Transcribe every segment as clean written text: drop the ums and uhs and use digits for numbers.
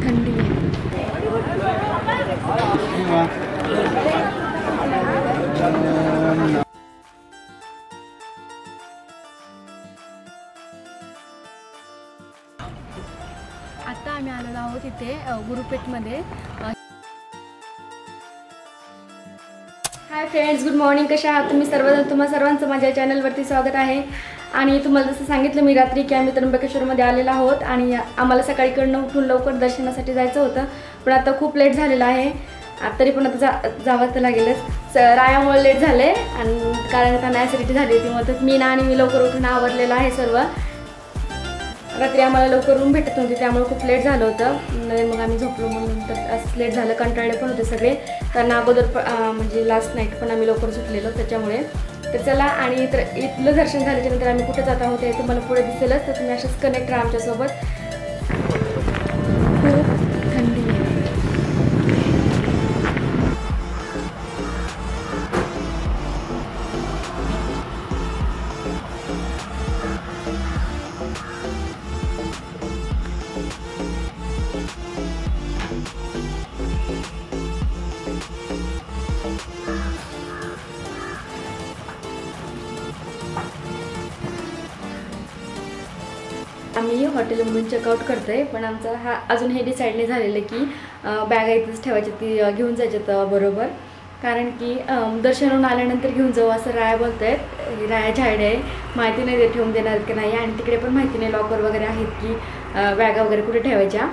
थंडी आहे. आता आम्ही आलेलो आहोत इथे गुरुपेठमध्ये. Hi friends, good morning. कशा आहात तुम्ही सर्वजण? तुम्हा सर्वांचं माझ्या चॅनलवरती स्वागत आहे. आणि तुम्हाला जसं सांगितलं मी रात्री की आम्ही त्र्यंबकेश्वरमध्ये आलेलो आहोत आणि आम्हाला सकाळीकडनं उठून लवकर दर्शनासाठी जायचं होतं, पण आता खूप लेट झालेलं आहे. तरी पण आता जावं तर लागेलच. रायामुळे लेट झाले आणि कारण त्यांना ॲसिडिटी झाली होती. मग मी लवकर उठून आवरलेलं आहे सर्व. रात्री आम्हाला लवकर रूम भेटत नव्हती त्यामुळे खूप लेट झालं होतं. मग आम्ही झोपलो म्हणून तर असं लेट झालं. कंटाळले पण होते सगळे, कारण अगोदर म्हणजे लास्ट नाईट पण आम्ही लवकर सुटलेलो त्याच्यामुळे. तर चला, आणि तर इथलं दर्शन झाल्याच्यानंतर आम्ही कुठे जात आहोत हे तुम्हाला पुढे दिसेलच. तर तुम्ही असेच कनेक्ट राहा आमच्यासोबत. खूप थंडी आहे. आम्ही हॉटेलमधून चेकआउट करतोय, पण आमचा हा अजून हे डिसाईड नाही झालेलं की बॅगा इथंच ठेवायच्या, ती घेऊन जायच्यात बरोबर. कारण की दर्शनहून आल्यानंतर घेऊन जाऊ असं राया बोलत आहेत. राया झाडे आहे, माहिती नाही ते ठेवून देणार की नाही. आणि तिकडे पण माहिती नाही लॉकर वगैरे आहेत की बॅगा वगैरे कुठे ठेवायच्या.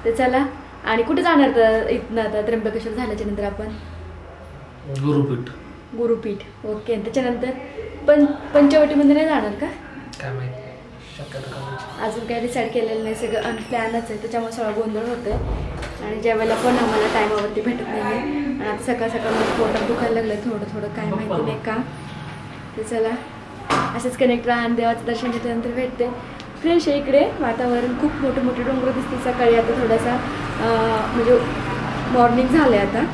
तर चला, आणि कुठे जाणार तर इथनं आता त्र्यंबकेश्वर झाल्याच्यानंतर आपण गुरुपीठ. ओके. त्याच्यानंतर पंचवटीमध्ये नाही जाणार का? काय माहिती, अजून काय डिसाईड केलेलं नाही. सगळं अनप्लॅनच आहे, त्याच्यामुळे सगळं गोंधळ होतं आहे. आणि ज्यावेळेला पण आम्हाला टायमावरती भेटत नाही आहे. आणि आता सकाळ सकाळ पोटात दुखायला लागलं थोडं काय माहिती नाही का. तर चला, असेच कनेक्ट राहा आणि देवाचं दर्शन घेतल्यानंतर भेटते. फ्रेश आहे इकडे वातावरण, खूप मोठे मोठे डोंगर दिसते सकाळी. आता थोडासा म्हणजे मॉर्निंग झालं आहे आता,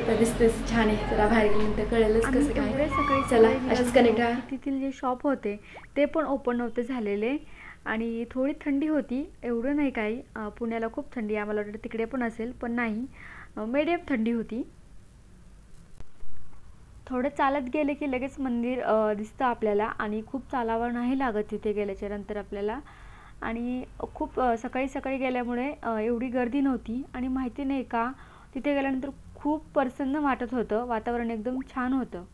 तर दिसतेच छान आहे. जरा बाहेर गेल्यानंतर कळेलच कसं काय. सकाळी चला, असेच कनेक्ट राहा. तिथील जे शॉप होते ते पण ओपन नव्हते झालेले आणि थोडी थंडी होती, एवढं नाही काही. पुण्याला खूप थंडी, आम्हाला वाटतं तिकडे पण असेल, पण नाही, मीडियम थंडी होती. थोडं चालत गेले की लगेच मंदिर दिसतं आपल्याला आणि खूप चालावं नाही लागत तिथे गेल्याच्या नंतर आपल्याला. आणि खूप सकाळी सकाळी गेल्यामुळे एवढी गर्दी नव्हती. आणि माहिती नाही का, तिथे गेल्यानंतर खूप प्रसन्न वाटत होतं, वातावरण एकदम छान होतं.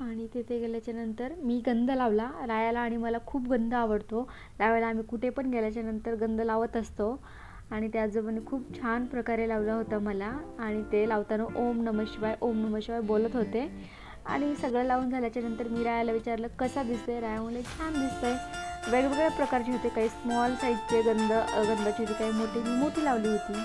आणि तिथे गेल्याच्या नंतर मी गंध लावला रायाला, आणि मला खूप गंध आवडतो. त्यावेळेला आम्ही कुठे पण गेल्याच्या नंतर गंध लावत असतो. आणि त्या आजोबांनी खूप छान प्रकारे लावला होता मला. आणि ते लावताना ओम नमः शिवाय ओम नमः शिवाय बोलत होते. आणि सगळं लावून झाल्याच्या नंतर मी रायाला विचारलं कसा दिसतंय. राया म्हणले छान दिसतंय. वेगवेगळ्या प्रकारचे होते, काही स्मॉल साईजचे गंधाची होती, काही मोठी लावली होती.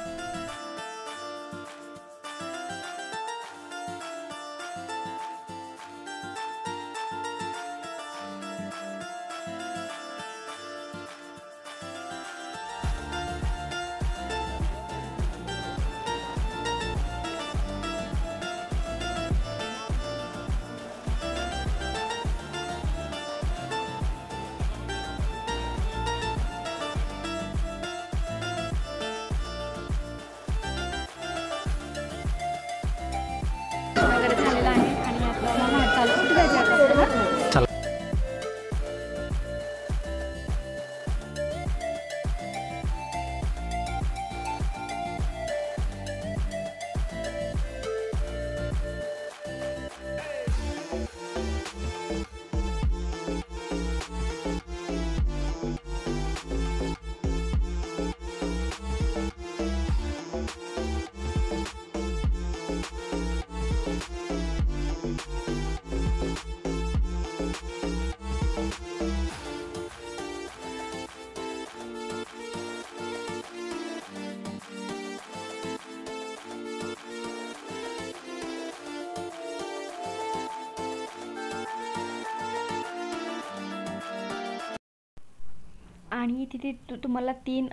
आणि तिथे तुम्हाला 3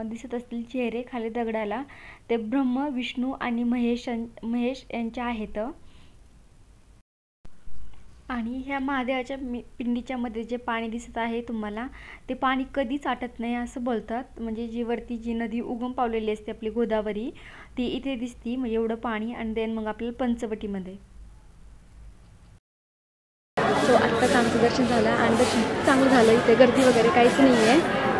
दिसत असतील चेहरे खाली दगडाला, ते ब्रह्मा, विष्णू आणि महेश यांचे आहेत. आणि ह्या महादेवाच्या पिंडीच्या मध्ये जे पाणी दिसत आहे तुम्हाला, ते पाणी कधीच आटत नाही असं बोलतात. म्हणजे जी वरती जी नदी उगम पावलेली असते आपली गोदावरी, ती इथे दिसती, म्हणजे एवढं पाणी. आणि देन मग आपल्याला पंचवटीमध्ये. सो आत्ताच आमचं दर्शन झालं आणि दर्शन खूप चांगलं झालं. इथे गर्दी वगैरे काहीच नाही आहे,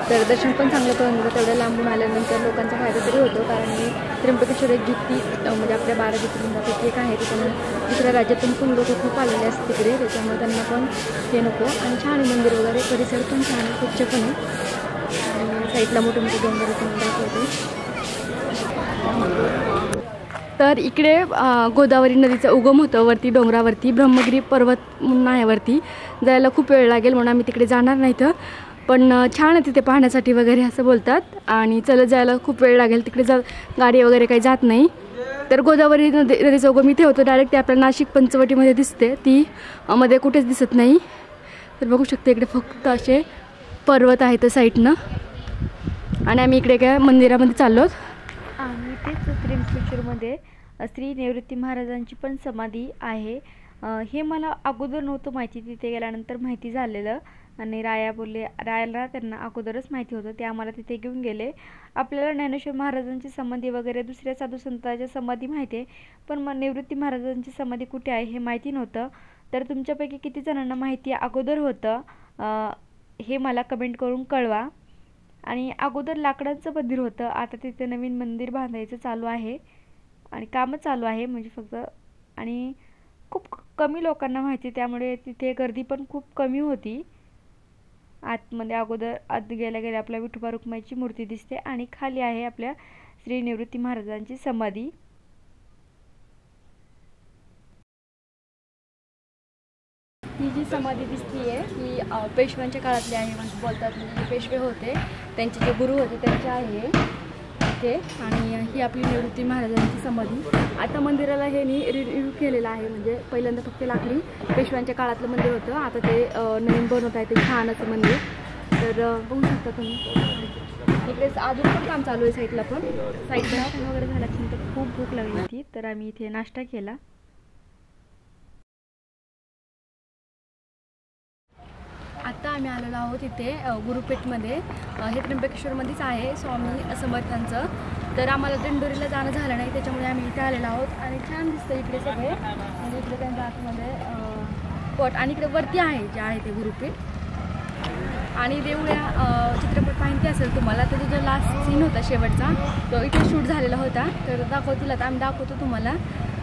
तर दर्शन पण चांगलं करून तेवढं लांबून आल्यानंतर लोकांचा फायदा तरी होतो. कारण मी त्र्यंबकेश्वर एक म्हणजे आपल्या 12 ज्योतिर्लिंगापैकी एक आहे, त्याच्यामुळे दुसऱ्या राज्यातून पण लोक खूप आलेले असतात तिकडे, त्याच्यामुळे त्यांना पण हे नको. आणि छान आहे मंदिर वगैरे, परिसर पण छान आहे, स्वच्छ पण आहे. आणि साईडला मोठे मोठे डोंगर पण दाखवते. तर इकडे गोदावरी नदीचं उगम होतं वरती डोंगरावरती, ब्रह्मगिरी पर्वत म्हणून आहे वरती. जायला खूप वेळ लागेल म्हणून आम्ही तिकडे जाणार नाही तर, पण छान आहे तिथे पाहण्यासाठी वगैरे असं बोलतात. आणि चलत जायला खूप वेळ लागेल तिकडे, गाडी वगैरे काही जात नाही. तर गोदावरी नदीचं उगम इथे होतं, डायरेक्ट ते आपल्या नाशिक पंचवटीमध्ये दिसते, ती मध्ये कुठेच दिसत नाही. तर बघू शकते इकडे फक्त असे पर्वत आहेत साईडनं. आणि आम्ही इकडे काय मंदिरामध्ये चाललो. आणि तेच त्र्यंबकेश्वरमध्ये श्री निवृत्ती महाराजांची पण समाधी आहे. हे मला अगोदर नव्हतं माहिती, तिथे गेल्यानंतर माहिती झालेलं. आणि रायाला त्यांना अगोदरच माहिती होतं, ते आम्हाला तिथे घेऊन गेले. आपल्याला ज्ञानेश्वर महाराजांची समाधी वगैरे दुसऱ्या साधू संतांच्या समाधी माहिती आहे, पण मग निवृत्ती महाराजांची समाधी कुठे आहे हे माहिती नव्हतं. तर तुमच्यापैकी किती जणांना माहिती अगोदर होतं हे मला कमेंट करून कळवा. आणि अगोदर लाकडांचं मंदिर होतं, आता तिथे नवीन मंदिर बांधायचं चालू आहे आणि कामच चालू आहे म्हणजे फक्त. आणि खूप कमी लोकांना माहिती, त्यामुळे तिथे गर्दी पण खूप कमी होती. आतमध्ये अगोदर आत गेल्या आपल्या विठोबा रुक्माईची मूर्ती दिसते आणि खाली आहे आपल्या श्री निवृत्ती महाराजांची समाधी. ही जी समाधी दिसतीये ही पेशव्यांच्या काळातली आहे, म्हणजे बोलतात. म्हणजे पेशवे होते, त्यांचे जे गुरु होते त्यांचे आहे इथे. आणि ही आपली निवृत्ती महाराजांची समाधी. आता मंदिराला हे रिन्यू केलेलं आहे, म्हणजे पहिल्यांदा फक्त लाकडी पेशव्यांच्या काळातलं मंदिर होतं, आता ते नवीन बनवत आहे, ते छान असं मंदिर. तर बघू शकता तुम्ही इकडे अजून पण काम चालू आहे साईडला पण. साईडला वगैरे झाल्यानंतर खूप भूक लागली होती, तर आम्ही इथे नाश्ता केला. आता आम्ही आलेलो आहोत इथे गुरुपेठमध्ये. हे त्र्यंबकेश्वरमध्येच आहे स्वामी समर्थांचं. तर आम्हाला दिंडोरीला जाणं झालं नाही, त्याच्यामुळे आम्ही इथे आलेलो आहोत. आणि छान दिसतं इकडे सगळे, म्हणजे इकडे त्यांच्या आतमध्ये पट. आणि इकडे वरती आहे जे आहे ते गुरुपीठ. आणि देवळ्या चित्रपट माहिती असेल तुम्हाला, तर जो लास्ट सीन होता शेवटचा तो इथे शूट झालेला होता. तर दाखवतील, आता आम्ही दाखवतो तुम्हाला,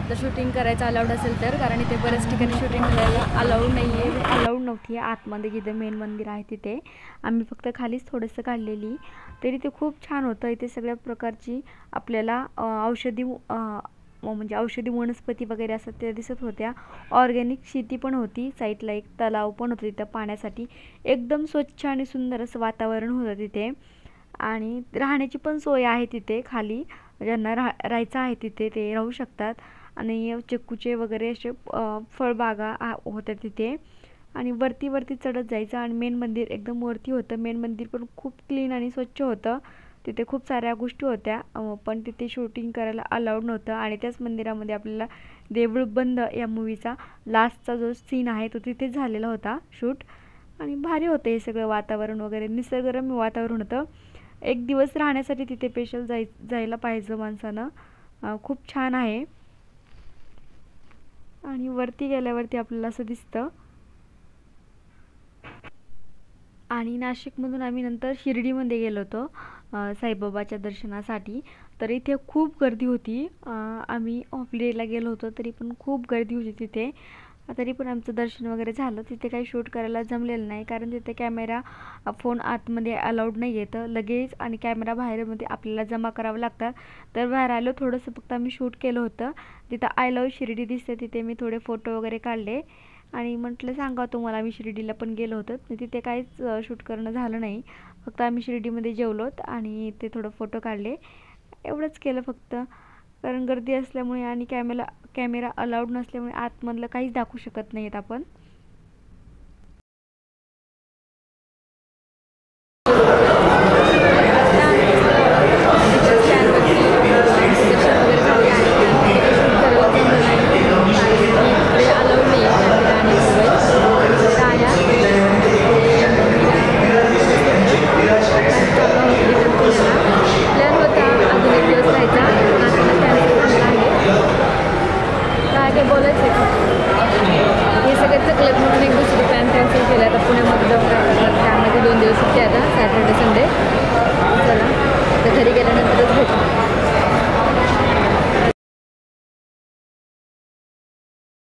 जर शूटिंग करायचं अलाउड असेल तर. कारण इथे बऱ्याच ठिकाणी शूटिंग करायला अलाउड नाही आहे, अलाउड नव्हती आहे. आतमध्ये जिथे मेन मंदिर आहे तिथे आम्ही फक्त खालीच थोडंसं काढलेली. तरी ते खूप छान होतं. इथे सगळ्या प्रकारची आपल्याला म्हणजे औषधी वनस्पती वगैरे असतात त्या दिसत होत्या. ऑर्गॅनिक शेती पण होती. साईडला एक तलाव पण होतं तिथं पाण्यासाठी. एकदम स्वच्छ आणि सुंदर असं वातावरण होतं तिथे. आणि राहण्याची पण सोय आहे तिथे खाली, ज्यांना राहायचं आहे तिथे ते राहू शकतात. आणि चिक्कूचे वगैरे असे फळबागा होत्या तिथे. आणि वरती चढत जायचं आणि मेन मंदिर एकदम वरती होतं. मेन मंदिर पण खूप क्लीन आणि स्वच्छ होतं. तिथे खूप साऱ्या गोष्टी होत्या, पण तिथे शूटिंग करायला अलाउड नव्हतं. आणि त्याच मंदिरामध्ये आपल्याला देऊळ बंद या मूवीचा लास्टचा जो सीन आहे तो तिथेच झालेला होता शूट. आणि भारी होतं हे सगळं वातावरण वगैरे, निसर्गरम्य वातावरण होतं. एक दिवस राहण्यासाठी तिथे स्पेशल जायला पाहिजे माणसानं. खूप छान आहे. आणि वरती गेल्यावरती आपल्याला असं दिसतं. आणि नाशिकमधून आम्ही नंतर शिर्डीमध्ये गेलो होतो साईबाबाच्या दर्शनासाठी. तर इथे खूप गर्दी होती. आम्ही ऑफ डेला गेलो होतो तरी पण खूप गर्दी होती तिथे. तरी पण आमचं दर्शन वगैरे झालं. तिथे काही शूट करायला जमलेलं नाही, कारण तिथे कॅमेरा फोन आतमध्ये अलाउड नाही येतं लगेच, आणि कॅमेरा बाहेरमध्ये आपल्याला जमा करावं लागतात. तर बाहेर आलो, थोडंसं फक्त आम्ही शूट केलं होतं. तिथं आय लव्ह शिर्डी दिसते, तिथे मी थोडे फोटो वगैरे काढले. आणि म्हटलं सांगा तुम्हाला, मी शिर्डीला पण गेलो होतो. तिथे काहीच शूट करणं झालं नाही, फक्त आम्ही शिर्डीमध्ये जेवलोत आणि ते थोडं फोटो काढले, एवढंच केलं फक्त. कारण गर्दी असल्यामुळे आणि कॅमेरा अलाउड नसल्यामुळे आतमधलं काहीच दाखवू शकत नाहीत आपण.